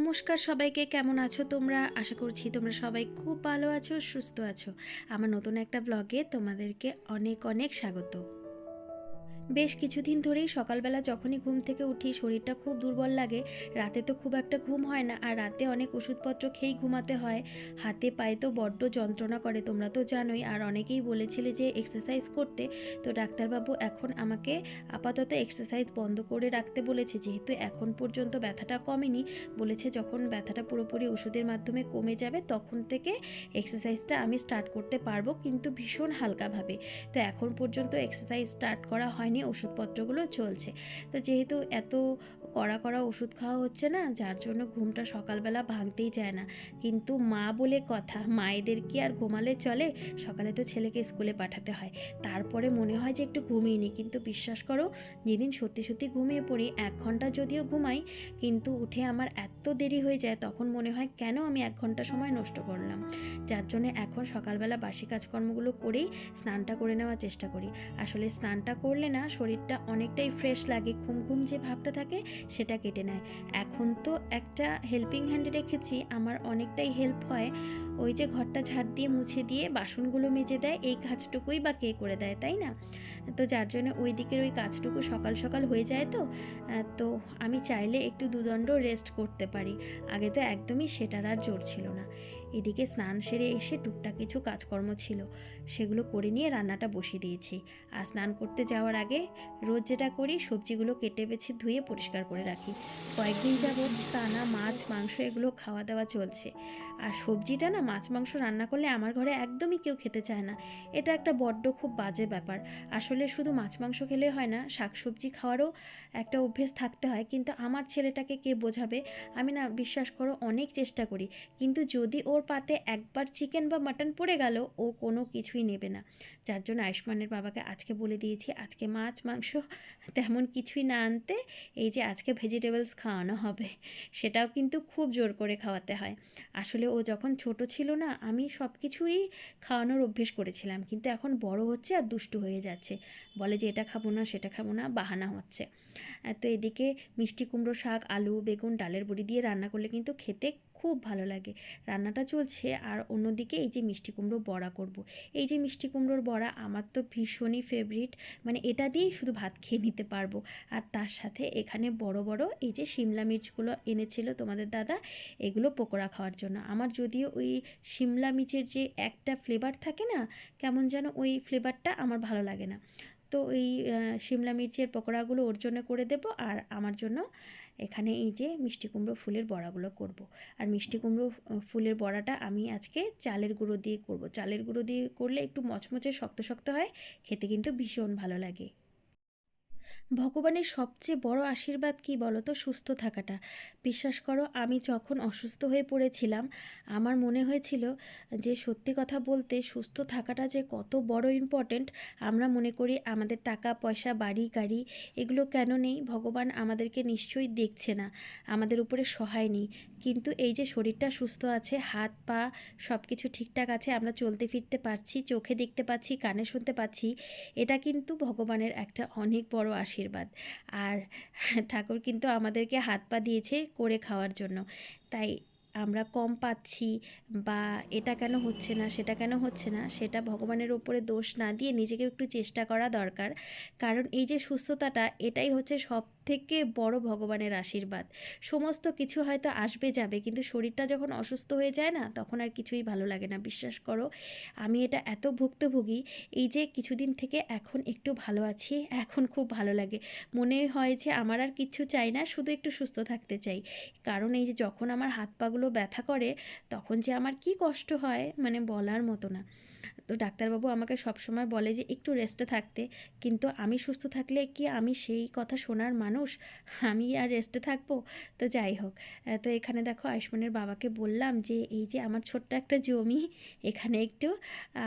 নমস্কার সবাইকে, কেমন আছো তোমরা? আশা করছি তোমরা সবাই খুব ভালো আছো, সুস্থ আছো। আমার নতুন একটা ব্লগে তোমাদেরকে অনেক অনেক স্বাগত। বেশ কিছুদিন ধরেই সকালবেলা যখনই ঘুম থেকে উঠি শরীরটা খুব দুর্বল লাগে। রাতে তো খুব একটা ঘুম হয় না, আর রাতে অনেক ওষুধপত্র খেয়েই ঘুমাতে হয়। হাতে পায়ে তো বড্ড যন্ত্রণা করে, তোমরা তো জানোই। আর অনেকেই বলেছিলে যে এক্সারসাইজ করতে, তো ডাক্তারবাবু এখন আমাকে আপাতত এক্সারসাইজ বন্ধ করে রাখতে বলেছে, যেহেতু এখন পর্যন্ত ব্যথাটা কমেনি। বলেছে যখন ব্যথাটা পুরোপুরি ওষুধের মাধ্যমে কমে যাবে তখন থেকে এক্সারসাইজটা আমি স্টার্ট করতে পারবো, কিন্তু ভীষণ হালকাভাবে। তো এখন পর্যন্ত এক্সারসাইজ স্টার্ট করা হয়নি, ওষুধপত্রগুলো চলছে। তো যেহেতু এত কড়া ওষুধ খাওয়া হচ্ছে না, যার জন্য ঘুমটা সকালবেলা ভাঙতেই চায় না। কিন্তু মা বলে কথা, মায়েদের কি আর ঘুমালে চলে? সকালে তো ছেলেকে স্কুলে পাঠাতে হয়, তারপরে মনে হয় যে একটু ঘুমিয়ে নিই। কিন্তু বিশ্বাস করো, যেদিন সত্যি সত্যি ঘুমিয়ে পড়ি, 1 ঘন্টা যদিও ঘুমাই, কিন্তু উঠে আমার এত দেরি হয়ে যায়, তখন মনে হয় কেন আমি 1 ঘন্টা সময় নষ্ট করলাম। যার জন্য এখন সকালবেলা বাসি কাজকর্মগুলো করেই স্নানটা করে নেওয়ার চেষ্টা করি। আসলে স্নানটা করলে না শরীরটা অনেকটাই ফ্রেশ লাগে, ঘুম ঘুম যে ভাবটা থাকে সেটা কেটে নেয়। এখন তো একটা হেল্পিং হ্যান্ডে রেখেছি, আমার অনেকটাই হেল্প হয়। ওই যে ঘরটা ঝাড় দিয়ে মুছে দিয়ে বাসনগুলো মেজে দেয়, এই কাজটুকুই বা কে করে দেয়, তাই না? তো যার জন্য ওই দিকের ওই কাজটুকু সকাল সকাল হয়ে যায়। তো আমি চাইলে একটু দুদণ্ড রেস্ট করতে পারি। আগে তো একদমই সেটার আর জোর ছিল না। এদিকে স্নান সেরে এসে টুকটাক কিছু কাজকর্ম ছিল, সেগুলো করে নিয়ে রান্নাটা বসিয়ে দিয়েছি। আর স্নান করতে যাওয়ার আগে রোজ যেটা করি, সবজিগুলো কেটে বেছে ধুয়ে পরিষ্কার করে রাখি। কয়েকদিন যাবৎ টানা মাছ মাংস এগুলো খাওয়া দাওয়া চলছে। আর সবজিটা না, মাছ মাংস রান্না করলে আমার ঘরে একদমই কেউ খেতে চায় না। এটা একটা বড্ড খুব বাজে ব্যাপার। আসলে শুধু মাছ মাংস খেলে হয় না, শাকসবজি খাওয়ারও একটা অভ্যেস থাকতে হয়। কিন্তু আমার ছেলেটাকে কে বোঝাবে? আমি না, বিশ্বাস করো, অনেক চেষ্টা করি, কিন্তু যদি ওর পাতে একবার চিকেন বা মাটন পড়ে গেল, ও কোনো কিছুই নেবে না। যার জন্য আয়ুষ্মানের বাবাকে আজকে বলে দিয়েছি আজকে মাছ মাংস তেমন কিছুই না আনতে, এই যে আজকে ভেজিটেবলস খাওয়ানো হবে। সেটাও কিন্তু খুব জোর করে খাওয়াতে হয়। আসলে ও যখন ছোট ছিল না, আমি সব কিছুই খাওয়ানোর অভ্যেস করেছিলাম, কিন্তু এখন বড় হচ্ছে আর দুষ্টু হয়ে যাচ্ছে, বলে যে এটা খাবো না সেটা খাবো না, বাহানা হচ্ছে। তো এদিকে মিষ্টি কুমড়ো শাক, আলু, বেগুন, ডালের বড়ি দিয়ে রান্না করলে কিন্তু খেতে খুব ভালো লাগে। রান্নাটা চলছে, আর অন্যদিকে এই যে মিষ্টি কুমড়ো বড়া করব। এই যে মিষ্টি কুমড়োর বড়া আমার তো ভীষণই ফেভারিট, মানে এটা দিয়েই শুধু ভাত খেয়ে নিতে পারবো। আর তার সাথে এখানে বড় বড় এই যে শিমলা মির্চগুলো এনেছিল তোমাদের দাদা, এগুলো পকোড়া খাওয়ার জন্য। আমার যদিও ওই শিমলা মির্চের যে একটা ফ্লেভার থাকে না, কেমন যেন ওই ফ্লেভারটা আমার ভালো লাগে না। তো এই শিমলা মির্চের পকোড়াগুলো ওর জন্য করে দেব, আর আমার জন্য এখানে এই যে মিষ্টি কুমড়ো ফুলের বড়াগুলো করব। আর মিষ্টি কুমড়ো ফুলের বড়াটা আমি আজকে চালের গুঁড়ো দিয়ে করব। চালের গুঁড়ো দিয়ে করলে একটু মচমচে শক্ত শক্ত হয়, খেতে কিন্তু ভীষণ ভালো লাগে। ভগবানের সবচেয়ে বড় আশীর্বাদ কী বলো তো? সুস্থ থাকাটা। বিশ্বাস করো, আমি যখন অসুস্থ হয়ে পড়েছিলাম, আমার মনে হয়েছিল যে সত্যি কথা বলতে সুস্থ থাকাটা যে কত বড় ইম্পর্ট্যান্ট। আমরা মনে করি আমাদের টাকা পয়সা বাড়ি গাড়ি এগুলো কেন নেই, ভগবান আমাদেরকে নিশ্চয়ই দেখছে না, আমাদের উপরে সহায় নেই। কিন্তু এই যে শরীরটা সুস্থ আছে, হাত পা সব কিছু ঠিকঠাক আছে, আমরা চলতে ফিরতে পারছি, চোখে দেখতে পাচ্ছি, কানে শুনতে পাচ্ছি, এটা কিন্তু ভগবানের একটা অনেক বড় আশীর্বাদ। আর ঠাকুর কিন্তু আমাদেরকে হাত পা দিয়েছে করে খাওয়ার জন্য। তাই আমরা কম পাচ্ছি বা এটা কেন হচ্ছে না সেটা কেন হচ্ছে না, সেটা ভগবানের ওপরে দোষ না দিয়ে নিজেকে একটু চেষ্টা করা দরকার। কারণ এই যে সুস্থতাটা, এটাই হচ্ছে সব থেকে বড় ভগবানের আশীর্বাদ। সমস্ত কিছু হয়তো আসবে যাবে, কিন্তু শরীরটা যখন অসুস্থ হয়ে যায় না, তখন আর কিছুই ভালো লাগে না। বিশ্বাস করো, আমি এটা এত ভুক্তভোগী। এই যে কিছুদিন থেকে এখন একটু ভালো আছি, এখন খুব ভালো লাগে। মনে হয় যে আমার আর কিচ্ছু চাই না, শুধু একটু সুস্থ থাকতে চাই। কারণ এই যে যখন আমার হাত পাগুলো ব্যথা করে, তখন যে আমার কি কষ্ট হয়, মানে বলার মতো না। তো ডাক্তারবাবু আমাকে সবসময় বলে যে একটু রেস্টে থাকতে, কিন্তু আমি সুস্থ থাকলে কি আমি সেই কথা শোনার মানুষ? আমি আর রেস্টে থাকবো? তো যাই হোক, তো এখানে দেখো আয়ুষ্মানের বাবাকে বললাম যে এই যে আমার ছোট্ট একটা জমি, এখানে একটু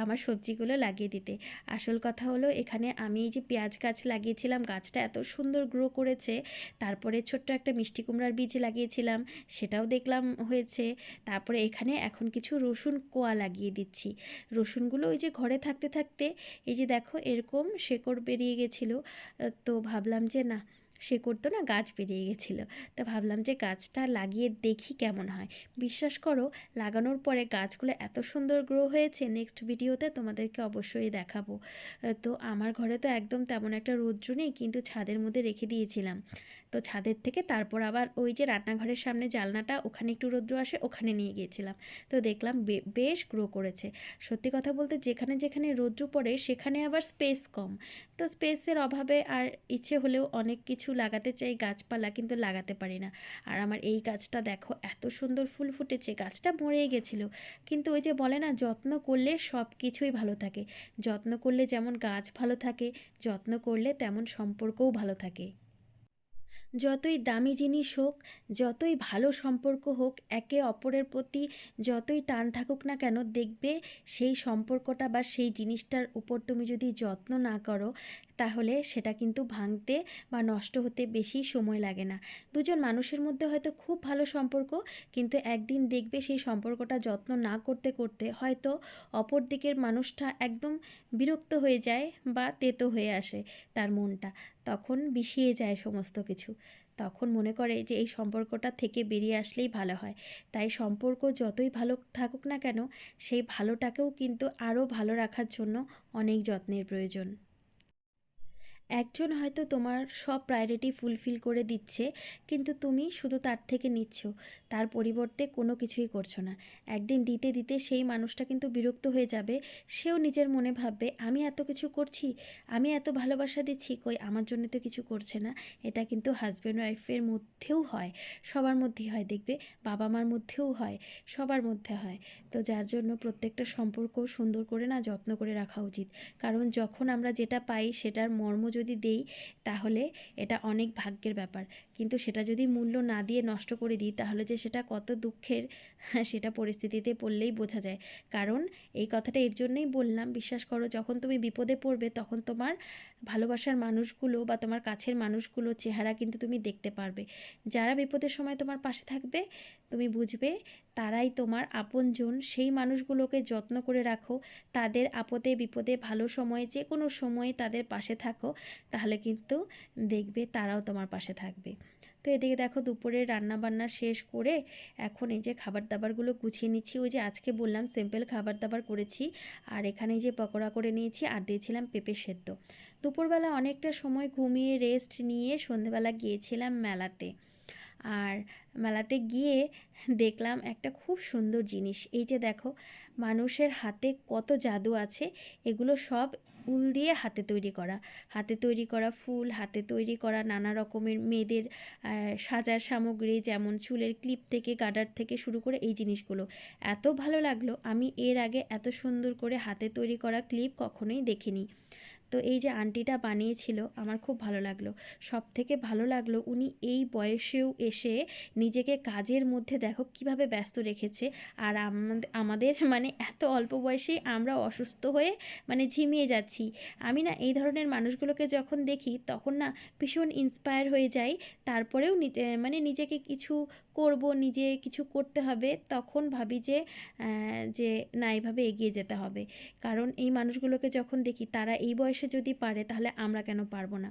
আমার সবজিগুলো লাগিয়ে দিতে। আসল কথা হলো, এখানে আমি এই যে পেঁয়াজ গাছ লাগিয়েছিলাম, গাছটা এত সুন্দর গ্রো করেছে। তারপরে ছোট্ট একটা মিষ্টি কুমড়ার বীজ লাগিয়েছিলাম, সেটাও দেখলাম হয়েছে। তারপরে এখানে এখন কিছু রসুন কোয়া লাগিয়ে দিচ্ছি। রসুনগুলো ওই যে ঘরে থাকতে থাকতে এই যে দেখো এরকম শেকড় বেরিয়ে গেছিলো। তো ভাবলাম যে না, সে করতো না গাছ বেরিয়ে গেছিলো। তো ভাবলাম যে গাছটা লাগিয়ে দেখি কেমন হয়। বিশ্বাস করো, লাগানোর পরে গাছগুলো এত সুন্দর গ্রো হয়েছে, নেক্সট ভিডিওতে তোমাদেরকে অবশ্যই দেখাবো। তো আমার ঘরে তো একদম তেমন একটা রৌদ্র নেই, কিন্তু ছাদের মধ্যে রেখে দিয়েছিলাম। তো ছাদের থেকে তারপর আবার ওই যে রান্নাঘরের সামনে জানলাটা, ওখানে একটু রৌদ্র আসে, ওখানে নিয়ে গিয়েছিলাম। তো দেখলাম বেশ গ্রো করেছে। সত্যি কথা বলতে যেখানে যেখানে রৌদ্র পড়ে সেখানে আবার স্পেস কম। তো স্পেসের অভাবে আর ইচ্ছে হলেও অনেক কিছু লাগাতে চাই গাছপালা, কিন্তু লাগাতে পারি না। আর আমার এই গাছটা দেখো এত সুন্দর ফুল ফুটেছে, গাছটা মরেই গেছিলো, কিন্তু ওই যে বলে না, যত্ন করলে সব কিছুই ভালো থাকে। যত্ন করলে যেমন গাছ ভালো থাকে, যত্ন করলে তেমন সম্পর্কও ভালো থাকে। যতই দামি জিনিস হোক, যতই ভালো সম্পর্ক হোক, একে অপরের প্রতি যতই টান থাকুক না কেন, দেখবে সেই সম্পর্কটা বা সেই জিনিসটার উপর তুমি যদি যত্ন না করো, তাহলে সেটা কিন্তু ভাঙতে বা নষ্ট হতে বেশি সময় লাগে না। দুজন মানুষের মধ্যে হয়তো খুব ভালো সম্পর্ক, কিন্তু একদিন দেখবে সেই সম্পর্কটা যত্ন না করতে করতে হয়তো অপর দিকের মানুষটা একদম বিরক্ত হয়ে যায় বা তেতো হয়ে আসে তার মনটা, তখন বিষিয়ে যায় সমস্ত কিছু। তখন মনে করে যে এই সম্পর্কটা থেকে বেরিয়ে আসলেই ভালো হয়। তাই সম্পর্ক যতই ভালো থাকুক না কেন, সেই ভালোটাকেও কিন্তু আরও ভালো রাখার জন্য অনেক যত্নের প্রয়োজন। একজন হয়তো তোমার সব প্রায়োরিটি ফুলফিল করে দিচ্ছে, কিন্তু তুমি শুধু তার থেকে নিচ্ছ, তার পরিবর্তে কোনো কিছুই করছো না। একদিন দিতে দিতে সেই মানুষটা কিন্তু বিরক্ত হয়ে যাবে। সেও নিজের মনে ভাববে, আমি এত কিছু করছি, আমি এত ভালোবাসা দিচ্ছি, কই আমার জন্য তো কিছু করছে না। এটা কিন্তু হাজব্যান্ড ওয়াইফের মধ্যেও হয়, সবার মধ্যেই হয়, দেখবে বাবা মার মধ্যেও হয়, সবার মধ্যে হয়। তো যার জন্য প্রত্যেকটা সম্পর্ক সুন্দর করে না যত্ন করে রাখা উচিত। কারণ যখন আমরা যেটা পাই সেটার মর্ম যদি দেই, তাহলে এটা অনেক ভাগ্যের ব্যাপার। কিন্তু সেটা যদি মূল্য না দিয়ে নষ্ট করে দিই, তাহলে যে সেটা কত দুঃখের, সেটা পরিস্থিতিতে পড়লেই বোঝা যায়। কারণ এই কথাটা এর জন্যই বললাম, বিশ্বাস করো, যখন তুমি বিপদে পড়বে তখন তোমার ভালোবাসার মানুষগুলো বা তোমার কাছের মানুষগুলো চেহারা কিন্তু তুমি দেখতে পারবে। যারা বিপদের সময় তোমার পাশে থাকবে, তুমি বুঝবে তারাই তোমার আপনজন। সেই মানুষগুলোকে যত্ন করে রাখো, তাদের আপদে বিপদে ভালো সময়ে যে কোনো সময়ে তাদের পাশে থাকো, তাহলে কিন্তু দেখবে তারাও তোমার পাশে থাকবে। তো এদিকে দেখো দুপুরের রান্নাবান্না শেষ করে এখন এই যে খাবার দাবারগুলো গুছিয়ে নিচ্ছি। ওই যে আজকে বললাম সিম্পল খাবার দাবার করেছি, আর এখানে যে পকোড়া করে নিয়েছি আর দিয়েছিলাম পেঁপে সেদ্ধ। দুপুরবেলা অনেকটা সময় ঘুমিয়ে রেস্ট নিয়ে সন্ধেবেলা গিয়েছিলাম মেলাতে। আর মেলাতে গিয়ে দেখলাম একটা খুব সুন্দর জিনিস। এই যে দেখো, মানুষের হাতে কত জাদু আছে। এগুলো সব উল দিয়ে হাতে তৈরি করা, হাতে তৈরি করা ফুল, হাতে তৈরি করা নানা রকমের মেয়েদের সাজার সামগ্রী, যেমন চুলের ক্লিপ থেকে গার্ডার থেকে শুরু করে এই জিনিসগুলো এত ভালো লাগলো। আমি এর আগে এত সুন্দর করে হাতে তৈরি করা ক্লিপ কখনোই দেখিনি। তো এই যে আন্টিটা বানিয়েছিল, আমার খুব ভালো লাগলো। সব থেকে ভালো লাগলো উনি এই বয়সেও এসে নিজেকে কাজের মধ্যে দেখো কিভাবে ব্যস্ত রেখেছে। আর আমাদের মানে এত অল্প বয়সেই আমরা অসুস্থ হয়ে মানে ঝিমিয়ে যাচ্ছি। আমি না এই ধরনের মানুষগুলোকে যখন দেখি তখন না ভীষণ ইন্সপায়ার হয়ে যাই। তারপরেও মানে নিজেকে কিছু করব, নিজে কিছু করতে হবে, তখন ভাবি যে না, এইভাবে এগিয়ে যেতে হবে। কারণ এই মানুষগুলোকে যখন দেখি তারা এই বয়সে যদি পারে, তাহলে আমরা কেন পারবো না।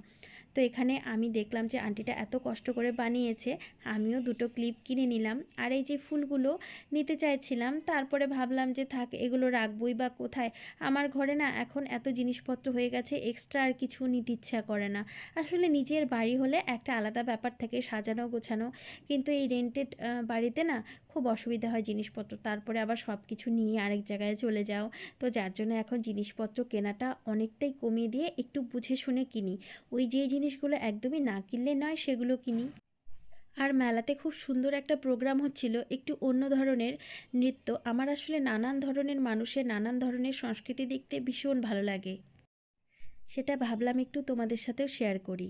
তো এখানে আমি দেখলাম যে আন্টিটা এত কষ্ট করে বানিয়েছে, আমিও দুটো ক্লিপ কিনে নিলাম। আর এই যে ফুলগুলো নিতে চাইছিলাম, তারপরে ভাবলাম যে থাক, এগুলো রাখবই বা কোথায়। আমার ঘরে না এখন এত জিনিসপত্র হয়ে গেছে, এক্সট্রা আর কিছু নিতে ইচ্ছা করে না। আসলে নিজের বাড়ি হলে একটা আলাদা ব্যাপার থাকে, সাজানো গোছানো, কিন্তু এই রেন্টেড বাড়িতে না খুব অসুবিধা হয় জিনিসপত্র, তারপরে আবার সব কিছু নিয়ে আরেক জায়গায় চলে যাও। তো যার জন্য এখন জিনিসপত্র কেনাটা অনেকটাই কমিয়ে দিয়ে একটু বুঝে শুনে কিনি। ওই যে জিনিসগুলো একদমই না কিনলে নয় সেগুলো কিনি। আর মেলাতে খুব সুন্দর একটা প্রোগ্রাম হচ্ছিল, একটু অন্য ধরনের নৃত্য। আমার আসলে নানান ধরনের মানুষের নানান ধরনের সংস্কৃতি দেখতে ভীষণ ভালো লাগে, সেটা ভাবলাম একটু তোমাদের সাথেও শেয়ার করি।